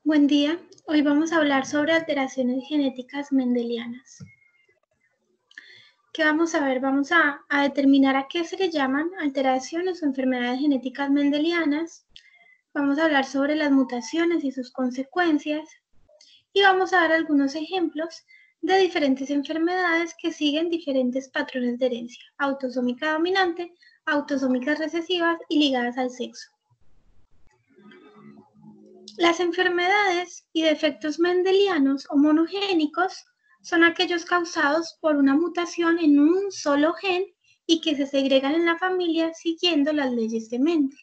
Buen día, hoy vamos a hablar sobre alteraciones genéticas mendelianas. ¿Qué vamos a ver? Vamos a determinar a qué se le llaman alteraciones o enfermedades genéticas mendelianas. Vamos a hablar sobre las mutaciones y sus consecuencias. Y vamos a dar algunos ejemplos de diferentes enfermedades que siguen diferentes patrones de herencia: autosómica dominante, autosómicas recesivas y ligadas al sexo. Las enfermedades y defectos mendelianos o monogénicos son aquellos causados por una mutación en un solo gen y que se segregan en la familia siguiendo las leyes de Mendel.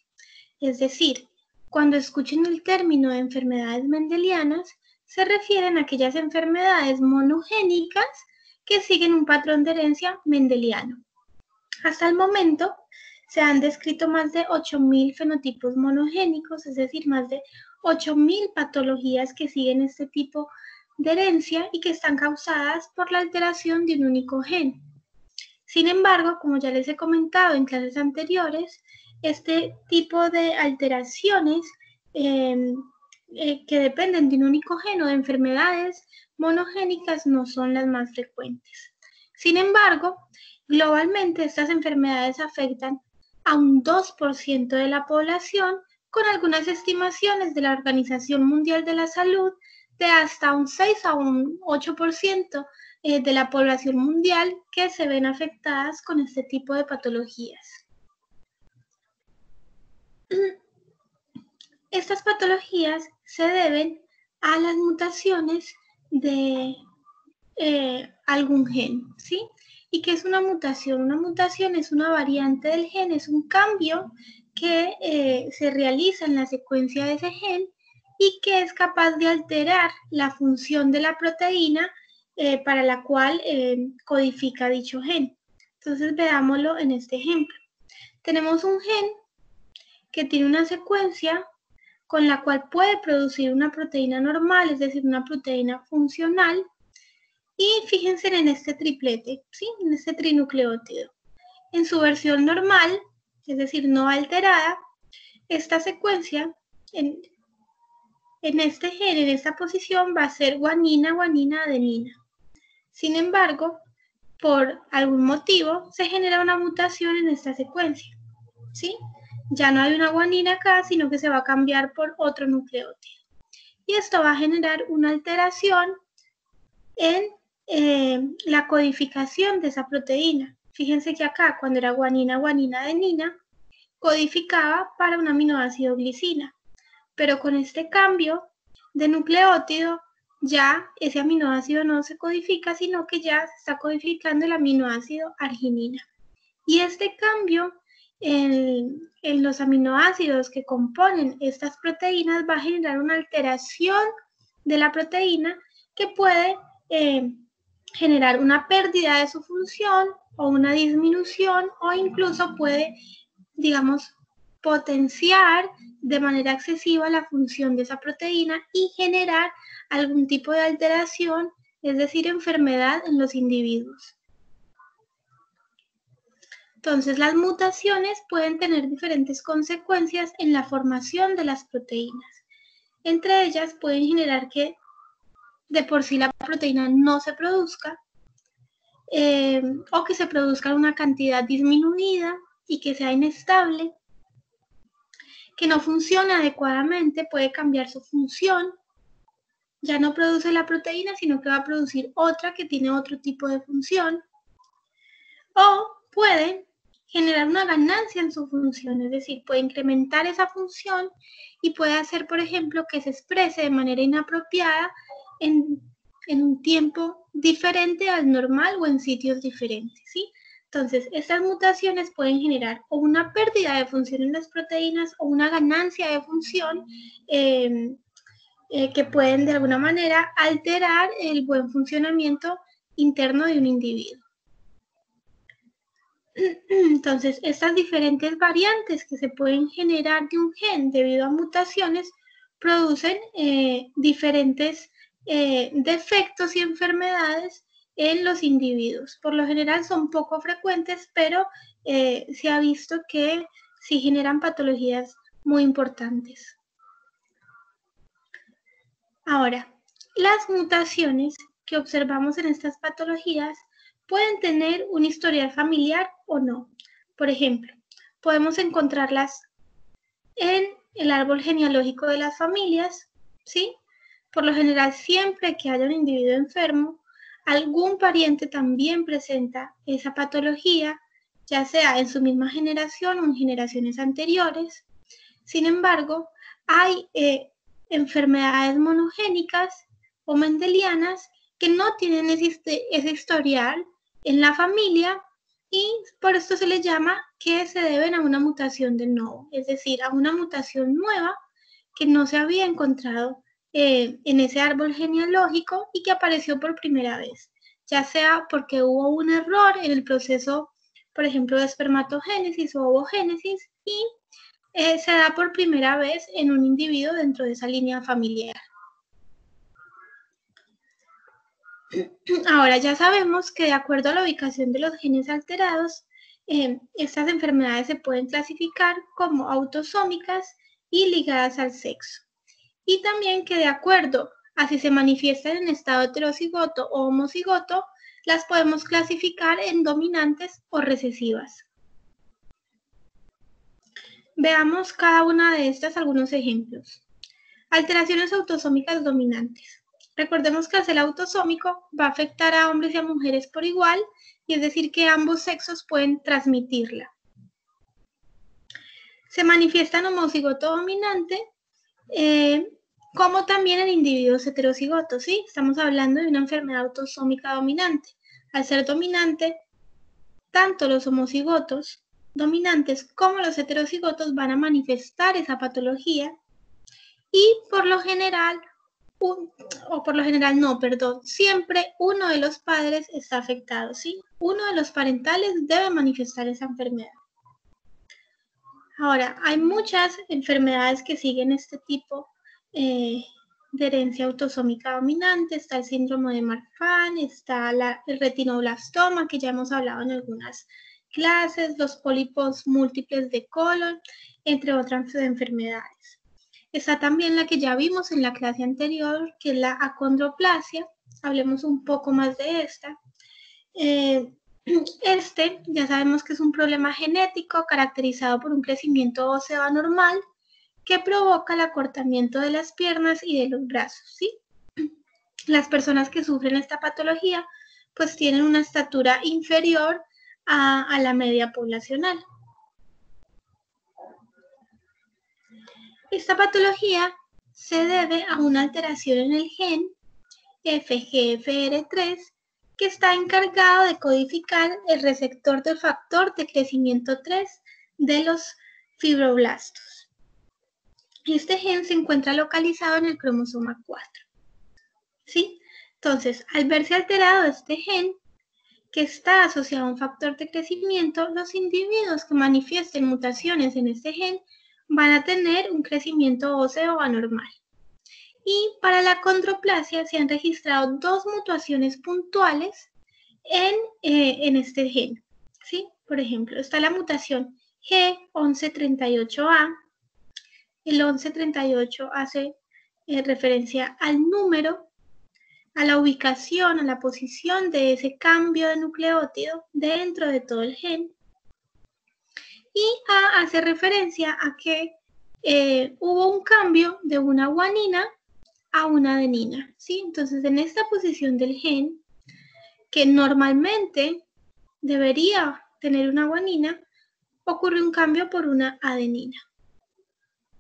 Es decir, cuando escuchen el término de enfermedades mendelianas, se refieren a aquellas enfermedades monogénicas que siguen un patrón de herencia mendeliano. Hasta el momento, se han descrito más de 8.000 fenotipos monogénicos, es decir, más de 8.000 patologías que siguen este tipo de herencia y que están causadas por la alteración de un único gen. Sin embargo, como ya les he comentado en clases anteriores, este tipo de alteraciones que dependen de un único gen o de enfermedades monogénicas no son las más frecuentes. Sin embargo, globalmente estas enfermedades afectan a un 2% de la población, con algunas estimaciones de la Organización Mundial de la Salud de hasta un 6 a un 8% de la población mundial que se ven afectadas con este tipo de patologías. Estas patologías se deben a las mutaciones de algún gen, ¿sí? ¿Y qué es una mutación? Una mutación es una variante del gen, es un cambio que se realiza en la secuencia de ese gen y que es capaz de alterar la función de la proteína para la cual codifica dicho gen. Entonces veámoslo en este ejemplo. Tenemos un gen que tiene una secuencia con la cual puede producir una proteína normal, es decir, una proteína funcional. Y fíjense en este triplete, ¿sí? En este trinucleótido. En su versión normal, es decir, no alterada, esta secuencia en este gen, en esta posición, va a ser guanina, guanina, adenina. Sin embargo, por algún motivo, se genera una mutación en esta secuencia, ¿sí? Ya no hay una guanina acá, sino que se va a cambiar por otro nucleótido. Y esto va a generar una alteración en la codificación de esa proteína. Fíjense que acá, cuando era guanina, guanina, adenina, codificaba para un aminoácido glicina. Pero con este cambio de nucleótido, ya ese aminoácido no se codifica, sino que ya se está codificando el aminoácido arginina. Y este cambio en los aminoácidos que componen estas proteínas va a generar una alteración de la proteína que puede generar una pérdida de su función o una disminución, o incluso puede, digamos, potenciar de manera excesiva la función de esa proteína y generar algún tipo de alteración, es decir, enfermedad en los individuos. Entonces, las mutaciones pueden tener diferentes consecuencias en la formación de las proteínas. Entre ellas pueden generar que de por sí la proteína no se produzca, o que se produzca en una cantidad disminuida y que sea inestable, que no funcione adecuadamente, puede cambiar su función, ya no produce la proteína, sino que va a producir otra que tiene otro tipo de función, o puede generar una ganancia en su función, es decir, puede incrementar esa función y puede hacer, por ejemplo, que se exprese de manera inapropiada en un tiempo diferente al normal o en sitios diferentes, ¿sí? Entonces, estas mutaciones pueden generar o una pérdida de función en las proteínas o una ganancia de función que pueden de alguna manera alterar el buen funcionamiento interno de un individuo. Entonces, estas diferentes variantes que se pueden generar de un gen debido a mutaciones producen diferentes defectos y enfermedades en los individuos. Por lo general son poco frecuentes, pero se ha visto que sí generan patologías muy importantes. Ahora, las mutaciones que observamos en estas patologías pueden tener un historial familiar o no. Por ejemplo, podemos encontrarlas en el árbol genealógico de las familias, ¿sí? Por lo general, siempre que haya un individuo enfermo, algún pariente también presenta esa patología, ya sea en su misma generación o en generaciones anteriores. Sin embargo, hay enfermedades monogénicas o mendelianas que no tienen ese historial en la familia y por esto se les llama que se deben a una mutación de novo, es decir, a una mutación nueva que no se había encontrado en ese árbol genealógico y que apareció por primera vez, ya sea porque hubo un error en el proceso, por ejemplo, de espermatogénesis o ovogénesis y se da por primera vez en un individuo dentro de esa línea familiar. Ahora ya sabemos que de acuerdo a la ubicación de los genes alterados, estas enfermedades se pueden clasificar como autosómicas y ligadas al sexo. Y también que de acuerdo a si se manifiestan en estado heterocigoto o homocigoto, las podemos clasificar en dominantes o recesivas. Veamos cada una de estas algunos ejemplos. Alteraciones autosómicas dominantes. Recordemos que el ser autosómico va a afectar a hombres y a mujeres por igual, y es decir que ambos sexos pueden transmitirla. Se manifiesta en homocigoto dominante, como también en individuos heterocigotos, ¿sí? Estamos hablando de una enfermedad autosómica dominante. Al ser dominante, tanto los homocigotos dominantes como los heterocigotos van a manifestar esa patología y por lo general, siempre uno de los padres está afectado, ¿sí? Uno de los parentales debe manifestar esa enfermedad. Ahora, hay muchas enfermedades que siguen este tipo de herencia autosómica dominante. Está el síndrome de Marfan, está el retinoblastoma, que ya hemos hablado en algunas clases, los pólipos múltiples de colon, entre otras enfermedades. Está también la que ya vimos en la clase anterior, que es la acondroplasia. Hablemos un poco más de esta. Ya sabemos que es un problema genético caracterizado por un crecimiento óseo anormal que provoca el acortamiento de las piernas y de los brazos, ¿sí? Las personas que sufren esta patología pues tienen una estatura inferior a la media poblacional. Esta patología se debe a una alteración en el gen FGFR3 que está encargado de codificar el receptor del factor de crecimiento 3 de los fibroblastos. Este gen se encuentra localizado en el cromosoma 4. ¿Sí? Entonces, al verse alterado este gen, que está asociado a un factor de crecimiento, los individuos que manifiesten mutaciones en este gen van a tener un crecimiento óseo anormal. Y para la acondroplasia se han registrado 2 mutaciones puntuales en este gen, ¿sí? Por ejemplo, está la mutación G1138A. El 1138 hace referencia al número, a la ubicación, a la posición de ese cambio de nucleótido dentro de todo el gen. Y A hace referencia a que hubo un cambio de una guanina a una adenina, ¿sí? Entonces, en esta posición del gen, que normalmente debería tener una guanina, ocurre un cambio por una adenina.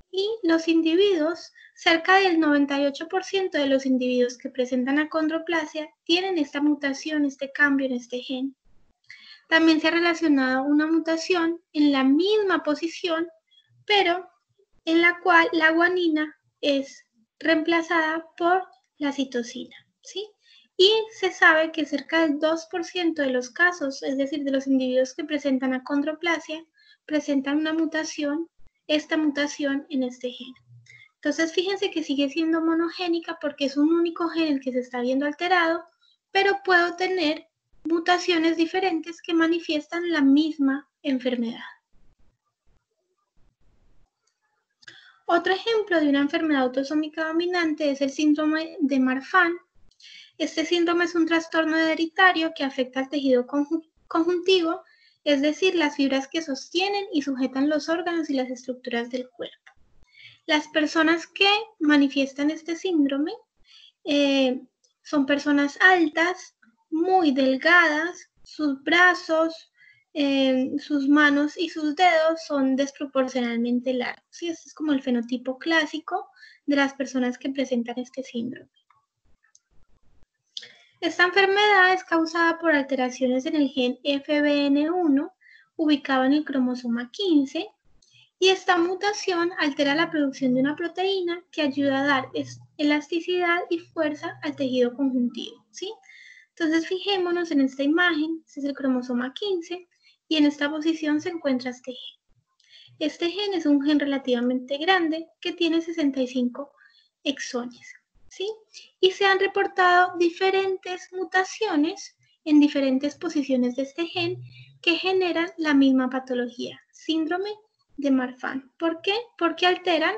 Y los individuos, cerca del 98% de los individuos que presentan acondroplasia tienen esta mutación, este cambio en este gen. También se ha relacionado una mutación en la misma posición, pero en la cual la guanina es reemplazada por la citosina, ¿sí? Y se sabe que cerca del 2% de los casos, es decir, de los individuos que presentan acondroplasia, presentan una mutación, esta mutación en este gen. Entonces, fíjense que sigue siendo monogénica porque es un único gen el que se está viendo alterado, pero puedo tener mutaciones diferentes que manifiestan la misma enfermedad. Otro ejemplo de una enfermedad autosómica dominante es el síndrome de Marfan. Este síndrome es un trastorno hereditario que afecta al tejido conjuntivo, es decir, las fibras que sostienen y sujetan los órganos y las estructuras del cuerpo. Las personas que manifiestan este síndrome son personas altas, muy delgadas, sus brazos, sus manos y sus dedos son desproporcionalmente largos. ¿Sí? Este es como el fenotipo clásico de las personas que presentan este síndrome. Esta enfermedad es causada por alteraciones en el gen FBN1 ubicado en el cromosoma 15 y esta mutación altera la producción de una proteína que ayuda a dar elasticidad y fuerza al tejido conjuntivo, ¿sí? Entonces fijémonos en esta imagen, este es el cromosoma 15 y en esta posición se encuentra este gen. Este gen es un gen relativamente grande que tiene 65 exones, ¿sí? Y se han reportado diferentes mutaciones en diferentes posiciones de este gen que generan la misma patología, síndrome de Marfan. ¿Por qué? Porque alteran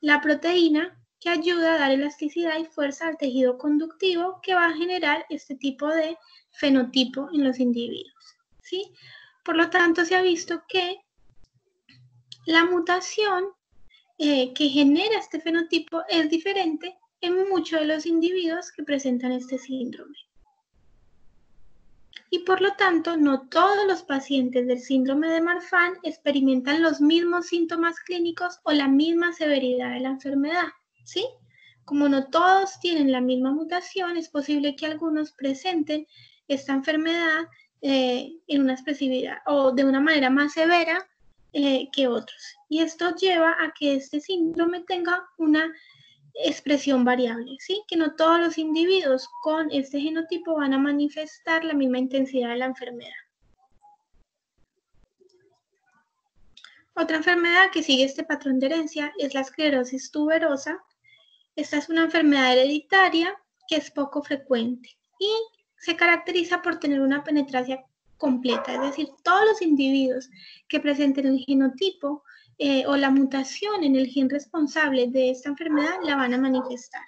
la proteína que ayuda a dar elasticidad y fuerza al tejido conductivo que va a generar este tipo de fenotipo en los individuos, ¿sí? Por lo tanto, se ha visto que la mutación que genera este fenotipo es diferente en muchos de los individuos que presentan este síndrome. Y por lo tanto, no todos los pacientes del síndrome de Marfan experimentan los mismos síntomas clínicos o la misma severidad de la enfermedad, ¿sí? Como no todos tienen la misma mutación, es posible que algunos presenten esta enfermedad en una expresividad o de una manera más severa que otros. Y esto lleva a que este síndrome tenga una expresión variable, ¿sí? Que no todos los individuos con este genotipo van a manifestar la misma intensidad de la enfermedad. Otra enfermedad que sigue este patrón de herencia es la esclerosis tuberosa. Esta es una enfermedad hereditaria que es poco frecuente y se caracteriza por tener una penetración completa, es decir, todos los individuos que presenten el genotipo o la mutación en el gen responsable de esta enfermedad la van a manifestar.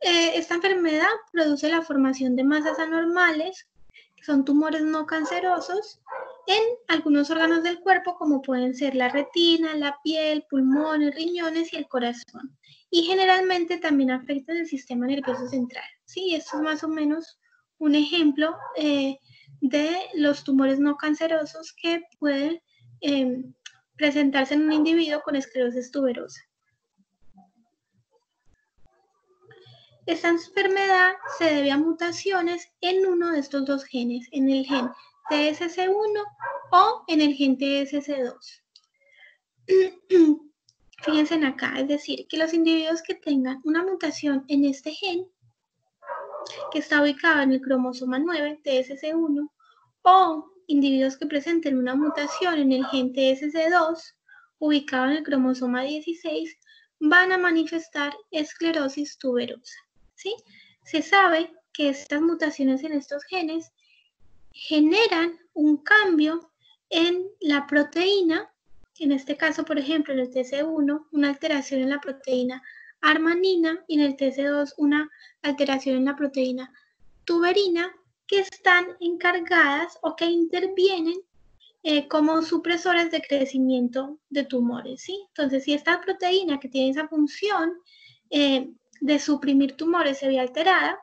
Esta enfermedad produce la formación de masas anormales, que son tumores no cancerosos, en algunos órganos del cuerpo, como pueden ser la retina, la piel, pulmones, riñones y el corazón. Y generalmente también afectan el sistema nervioso central. Sí, esto es más o menos un ejemplo de los tumores no cancerosos que pueden presentarse en un individuo con esclerosis tuberosa. Esta enfermedad se debe a mutaciones en uno de estos dos genes, en el gen TSC1 o en el gen TSC2. Fíjense acá, es decir, que los individuos que tengan una mutación en este gen, que está ubicado en el cromosoma 9, TSC1, o individuos que presenten una mutación en el gen TSC2, ubicado en el cromosoma 16, van a manifestar esclerosis tuberosa. ¿Sí? Se sabe que estas mutaciones en estos genes generan un cambio en la proteína, en este caso, por ejemplo, en el TC1, una alteración en la proteína armanina y en el TC2 una alteración en la proteína tuberina que están encargadas o que intervienen como supresores de crecimiento de tumores, ¿sí? Entonces, si esta proteína que tiene esa función de suprimir tumores se ve alterada,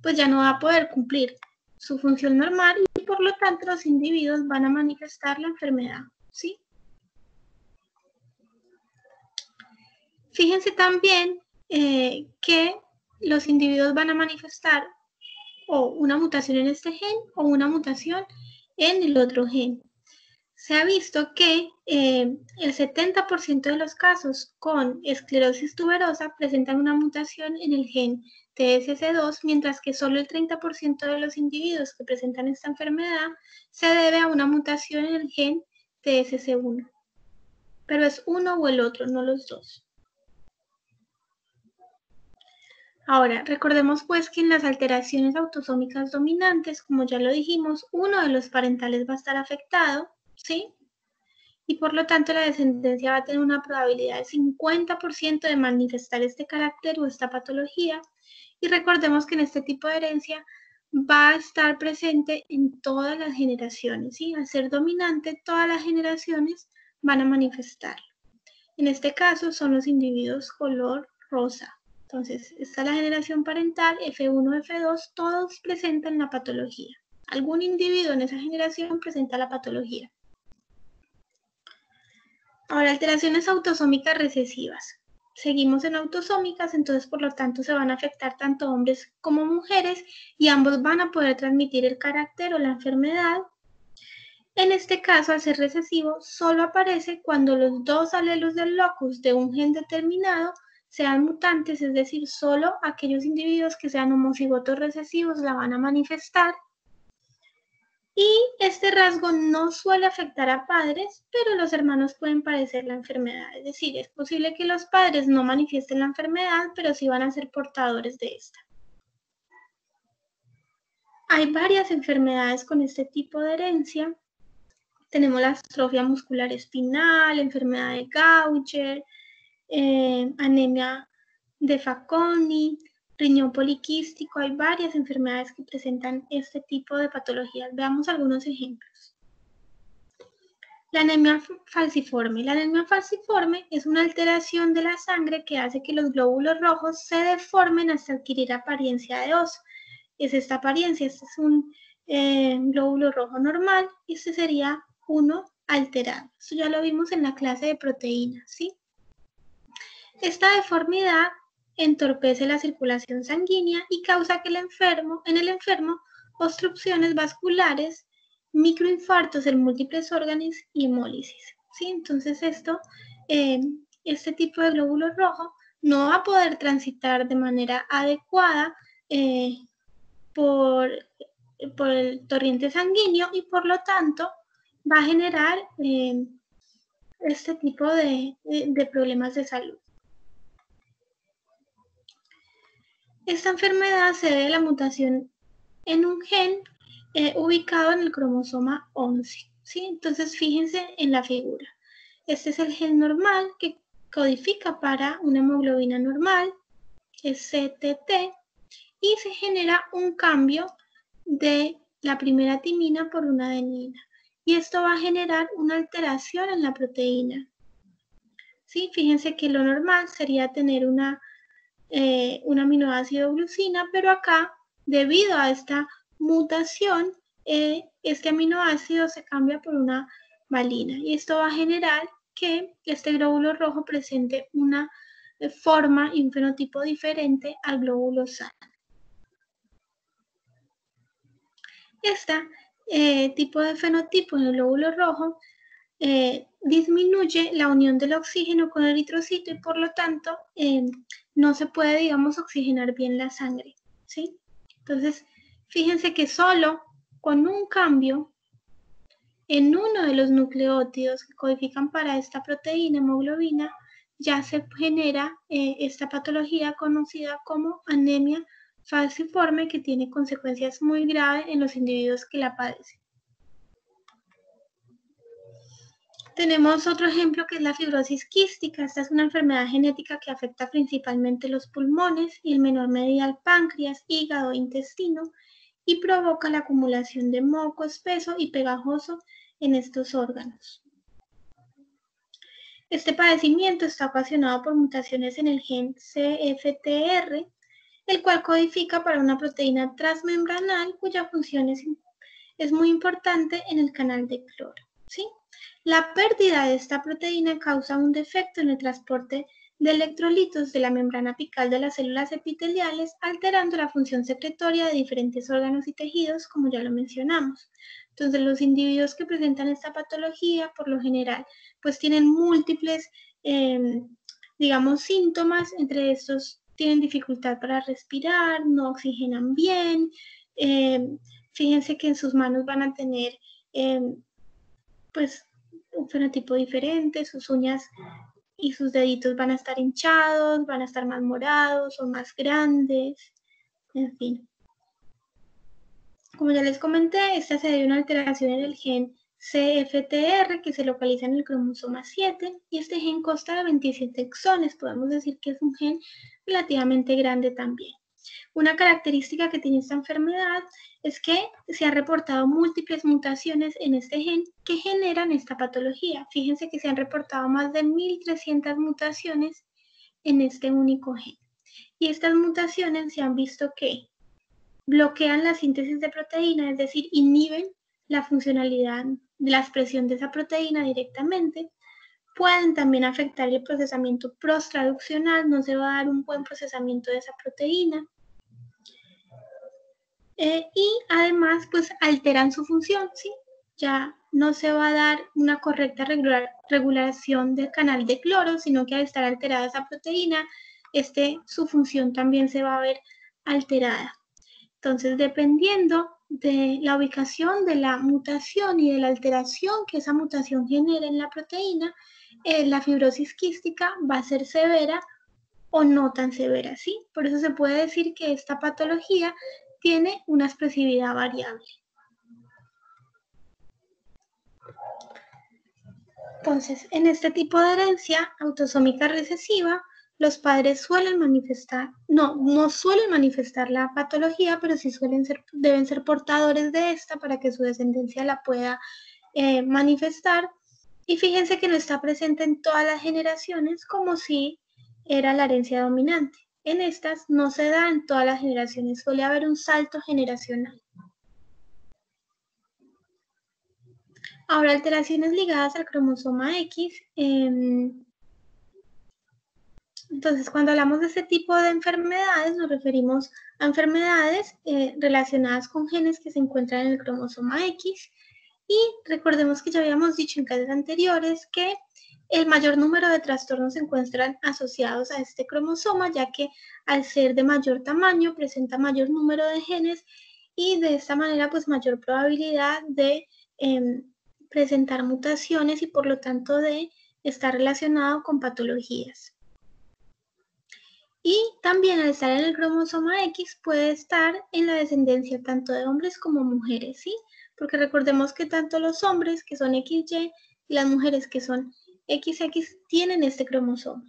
pues ya no va a poder cumplir su función normal y por lo tanto los individuos van a manifestar la enfermedad, ¿sí? Fíjense también que los individuos van a manifestar o una mutación en este gen o una mutación en el otro gen. Se ha visto que el 70% de los casos con esclerosis tuberosa presentan una mutación en el gen TSC2, mientras que solo el 30% de los individuos que presentan esta enfermedad se debe a una mutación en el gen TSC1. Pero es uno o el otro, no los dos. Ahora, recordemos pues que en las alteraciones autosómicas dominantes, como ya lo dijimos, uno de los parentales va a estar afectado, ¿sí? Y por lo tanto la descendencia va a tener una probabilidad de 50% de manifestar este carácter o esta patología. Y recordemos que en este tipo de herencia va a estar presente en todas las generaciones, ¿sí? Al ser dominante, todas las generaciones van a manifestarlo. En este caso son los individuos color rosa. Entonces, está la generación parental, F1, F2, todos presentan la patología. Algún individuo en esa generación presenta la patología. Ahora, alteraciones autosómicas recesivas. Seguimos en autosómicas, entonces por lo tanto se van a afectar tanto hombres como mujeres y ambos van a poder transmitir el carácter o la enfermedad. En este caso, al ser recesivo, solo aparece cuando los dos alelos del locus de un gen determinado sean mutantes, es decir, solo aquellos individuos que sean homocigotos recesivos la van a manifestar. Y este rasgo no suele afectar a padres, pero los hermanos pueden padecer la enfermedad. Es decir, es posible que los padres no manifiesten la enfermedad, pero sí van a ser portadores de esta. Hay varias enfermedades con este tipo de herencia. Tenemos la atrofia muscular espinal, enfermedad de Gaucher, anemia de Fanconi, riñón poliquístico. Hay varias enfermedades que presentan este tipo de patologías. Veamos algunos ejemplos. La anemia falciforme. La anemia falciforme es una alteración de la sangre que hace que los glóbulos rojos se deformen hasta adquirir apariencia de oso. Es esta apariencia, este es un glóbulo rojo normal y este sería uno alterado. Esto ya lo vimos en la clase de proteínas, ¿sí? Esta deformidad entorpece la circulación sanguínea y causa que en el enfermo obstrucciones vasculares, microinfartos en múltiples órganos y hemólisis, ¿sí? Entonces este tipo de glóbulo rojo no va a poder transitar de manera adecuada por el torrente sanguíneo y por lo tanto va a generar este tipo de problemas de salud. Esta enfermedad se debe a la mutación en un gen ubicado en el cromosoma 11, ¿sí? Entonces fíjense en la figura. Este es el gen normal que codifica para una hemoglobina normal, es CTT, y se genera un cambio de la primera timina por una adenina. Y esto va a generar una alteración en la proteína. ¿Sí? Fíjense que lo normal sería tener un aminoácido glucina, pero acá, debido a esta mutación, este aminoácido se cambia por una valina. Y esto va a generar que este glóbulo rojo presente una forma y un fenotipo diferente al glóbulo sano. Este tipo de fenotipo en el glóbulo rojo disminuye la unión del oxígeno con el eritrocito y por lo tanto no se puede, digamos, oxigenar bien la sangre, ¿sí? Entonces, fíjense que solo con un cambio en uno de los nucleótidos que codifican para esta proteína hemoglobina, ya se genera esta patología conocida como anemia falciforme, que tiene consecuencias muy graves en los individuos que la padecen. Tenemos otro ejemplo que es la fibrosis quística. Esta es una enfermedad genética que afecta principalmente los pulmones y en menor medida al páncreas, hígado e intestino y provoca la acumulación de moco espeso y pegajoso en estos órganos. Este padecimiento está ocasionado por mutaciones en el gen CFTR, el cual codifica para una proteína transmembranal cuya función es muy importante en el canal de cloro, ¿sí? La pérdida de esta proteína causa un defecto en el transporte de electrolitos de la membrana apical de las células epiteliales, alterando la función secretoria de diferentes órganos y tejidos, como ya lo mencionamos. Entonces, los individuos que presentan esta patología, por lo general, pues tienen múltiples, digamos, síntomas. Entre estos, tienen dificultad para respirar, no oxigenan bien. Fíjense que en sus manos van a tener, pues, un fenotipo diferente, sus uñas y sus deditos van a estar hinchados, van a estar más morados o más grandes, en fin. Como ya les comenté, esta se debe a una alteración en el gen CFTR que se localiza en el cromosoma 7 y este gen consta de 27 exones, podemos decir que es un gen relativamente grande también. Una característica que tiene esta enfermedad es que se han reportado múltiples mutaciones en este gen que generan esta patología. Fíjense que se han reportado más de 1.300 mutaciones en este único gen. Y estas mutaciones se han visto que bloquean la síntesis de proteína, es decir, inhiben la funcionalidad de la expresión de esa proteína directamente. Pueden también afectar el procesamiento posttraduccional, no se va a dar un buen procesamiento de esa proteína. Y además, pues alteran su función, ¿sí? Ya no se va a dar una correcta regulación del canal de cloro, sino que al estar alterada esa proteína, su función también se va a ver alterada. Entonces, dependiendo de la ubicación de la mutación y de la alteración que esa mutación genere en la proteína, la fibrosis quística va a ser severa o no tan severa, ¿sí? Por eso se puede decir que esta patología tiene una expresividad variable. Entonces, en este tipo de herencia autosómica recesiva, los padres suelen manifestar, no suelen manifestar la patología, pero sí deben ser portadores de esta para que su descendencia la pueda manifestar. Y fíjense que no está presente en todas las generaciones como si era la herencia dominante. En estas no se da en todas las generaciones, suele haber un salto generacional. Ahora, alteraciones ligadas al cromosoma X. Entonces, cuando hablamos de este tipo de enfermedades, nos referimos a enfermedades relacionadas con genes que se encuentran en el cromosoma X. Y recordemos que ya habíamos dicho en clases anteriores que el mayor número de trastornos se encuentran asociados a este cromosoma, ya que al ser de mayor tamaño presenta mayor número de genes y de esta manera pues mayor probabilidad de presentar mutaciones y por lo tanto de estar relacionado con patologías. Y también al estar en el cromosoma X puede estar en la descendencia tanto de hombres como mujeres, ¿sí? Porque recordemos que tanto los hombres que son XY y las mujeres que son XX tienen este cromosoma.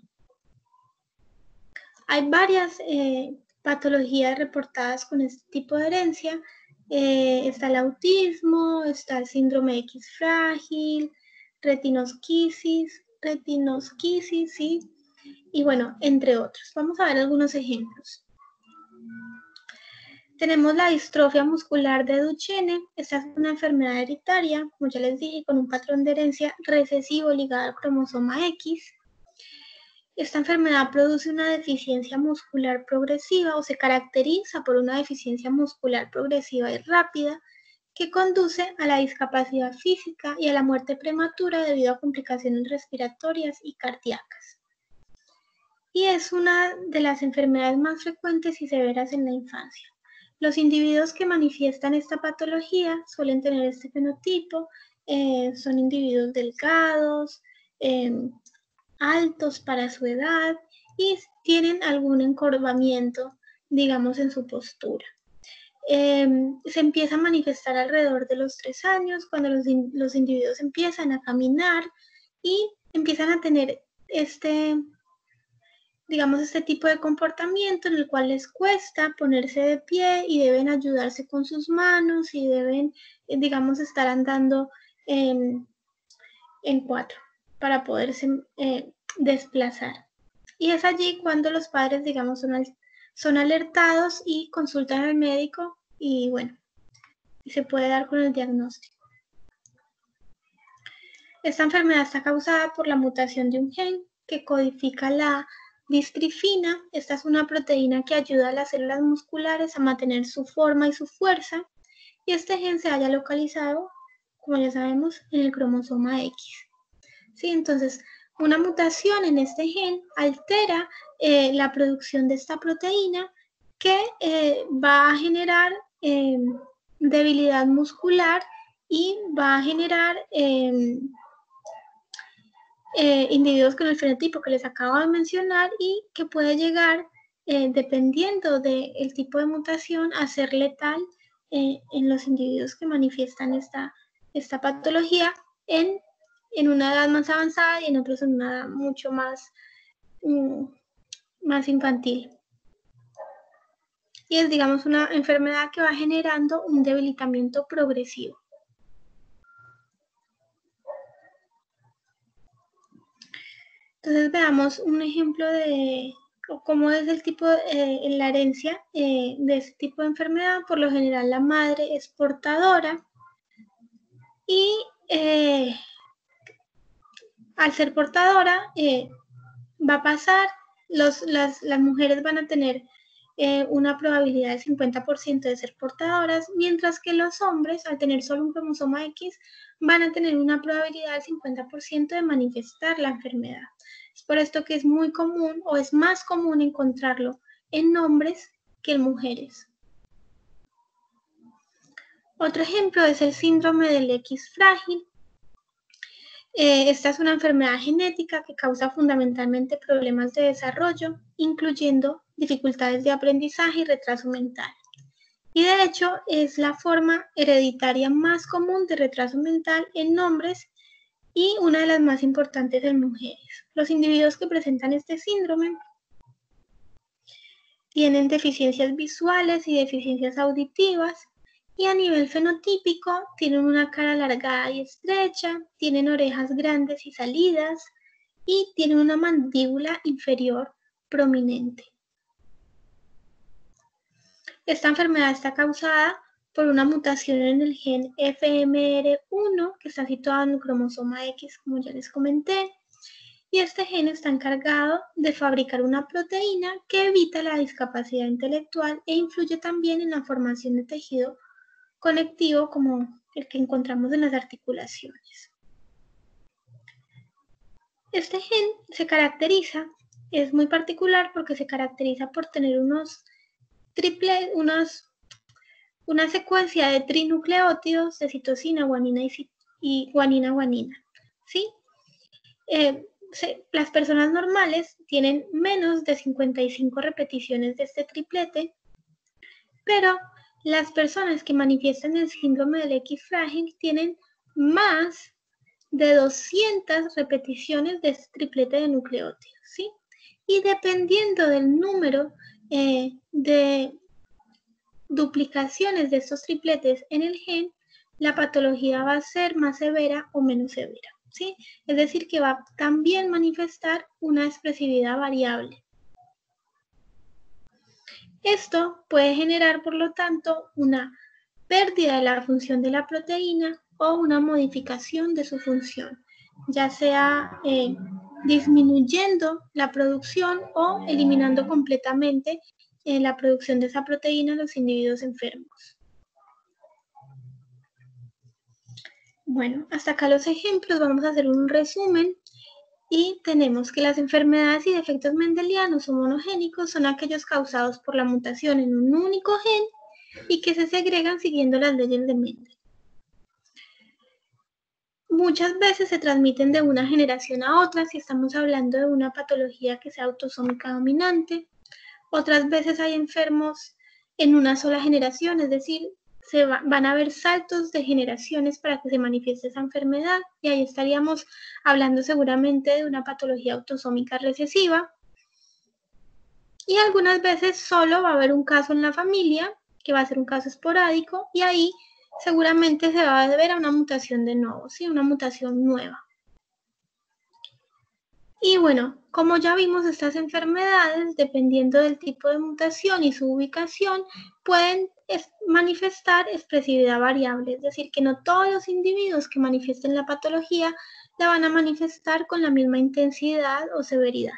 Hay varias patologías reportadas con este tipo de herencia. Está el autismo, está el síndrome X frágil, retinosquisis, ¿sí? Y bueno, entre otros. Vamos a ver algunos ejemplos. Tenemos la distrofia muscular de Duchenne. Esta es una enfermedad hereditaria, como ya les dije, con un patrón de herencia recesivo ligado al cromosoma X. Esta enfermedad produce una deficiencia muscular progresiva o se caracteriza por una deficiencia muscular progresiva y rápida que conduce a la discapacidad física y a la muerte prematura debido a complicaciones respiratorias y cardíacas. Y es una de las enfermedades más frecuentes y severas en la infancia. Los individuos que manifiestan esta patología suelen tener este fenotipo, son individuos delgados, altos para su edad y tienen algún encorvamiento, digamos, en su postura. Se empieza a manifestar alrededor de los 3 años, cuando los individuos empiezan a caminar y empiezan a tener este tipo de comportamiento en el cual les cuesta ponerse de pie y deben ayudarse con sus manos y deben, digamos, estar andando en 4 para poderse desplazar. Y es allí cuando los padres, digamos, son alertados y consultan al médico y bueno, se puede dar con el diagnóstico. Esta enfermedad está causada por la mutación de un gen que codifica la distrifina. Esta es una proteína que ayuda a las células musculares a mantener su forma y su fuerza y este gen se halla localizado, como ya sabemos, en el cromosoma X. ¿Sí? Entonces, una mutación en este gen altera la producción de esta proteína que va a generar debilidad muscular y va a generar individuos con el fenotipo que les acabo de mencionar y que puede llegar, dependiendo del tipo de mutación, a ser letal en los individuos que manifiestan esta patología en una edad más avanzada y en otros en una edad mucho más infantil. Y es, digamos, una enfermedad que va generando un debilitamiento progresivo. Entonces veamos un ejemplo de cómo es el tipo, en la herencia de este tipo de enfermedad. Por lo general la madre es portadora y al ser portadora va a pasar, las mujeres van a tener una probabilidad del 50% de ser portadoras, mientras que los hombres, al tener solo un cromosoma X, van a tener una probabilidad del 50% de manifestar la enfermedad. Es por esto que es muy común, o es más común encontrarlo en hombres que en mujeres. Otro ejemplo es el síndrome del X frágil. Esta es una enfermedad genética que causa fundamentalmente problemas de desarrollo, incluyendo dificultades de aprendizaje y retraso mental. Y de hecho es la forma hereditaria más común de retraso mental en hombres y una de las más importantes en mujeres. Los individuos que presentan este síndrome tienen deficiencias visuales y deficiencias auditivas, y a nivel fenotípico tienen una cara alargada y estrecha, tienen orejas grandes y salidas y tienen una mandíbula inferior prominente. Esta enfermedad está causada por una mutación en el gen FMR1 que está situado en el cromosoma X, como ya les comenté, y este gen está encargado de fabricar una proteína que evita la discapacidad intelectual e influye también en la formación de tejido conectivo como el que encontramos en las articulaciones. Este gen se caracteriza, es muy particular porque se caracteriza por tener una secuencia de trinucleótidos de citosina, guanina y guanina-guanina, ¿sí? Las personas normales tienen menos de 55 repeticiones de este triplete, pero las personas que manifiestan el síndrome del X frágil tienen más de 200 repeticiones de este triplete de nucleótidos, ¿sí? Y dependiendo del número de duplicaciones de estos tripletes en el gen, la patología va a ser más severa o menos severa, ¿sí? Es decir, que va a también manifestar una expresividad variable. Esto puede generar, por lo tanto, una pérdida de la función de la proteína o una modificación de su función, ya sea disminuyendo la producción o eliminando completamente la producción de esa proteína en los individuos enfermos. Bueno, hasta acá los ejemplos. Vamos a hacer un resumen. Y tenemos que las enfermedades y defectos mendelianos o monogénicos son aquellos causados por la mutación en un único gen y que se segregan siguiendo las leyes de Mendel. Muchas veces se transmiten de una generación a otra si estamos hablando de una patología que sea autosómica dominante. Otras veces hay enfermos en una sola generación, es decir, van a haber saltos de generaciones para que se manifieste esa enfermedad, y ahí estaríamos hablando seguramente de una patología autosómica recesiva. Y algunas veces solo va a haber un caso en la familia, que va a ser un caso esporádico, y ahí seguramente se va a deber a una mutación de nuevo, ¿sí? Una mutación nueva. Y bueno, como ya vimos, estas enfermedades, dependiendo del tipo de mutación y su ubicación, pueden manifestar expresividad variable, es decir, que no todos los individuos que manifiesten la patología la van a manifestar con la misma intensidad o severidad.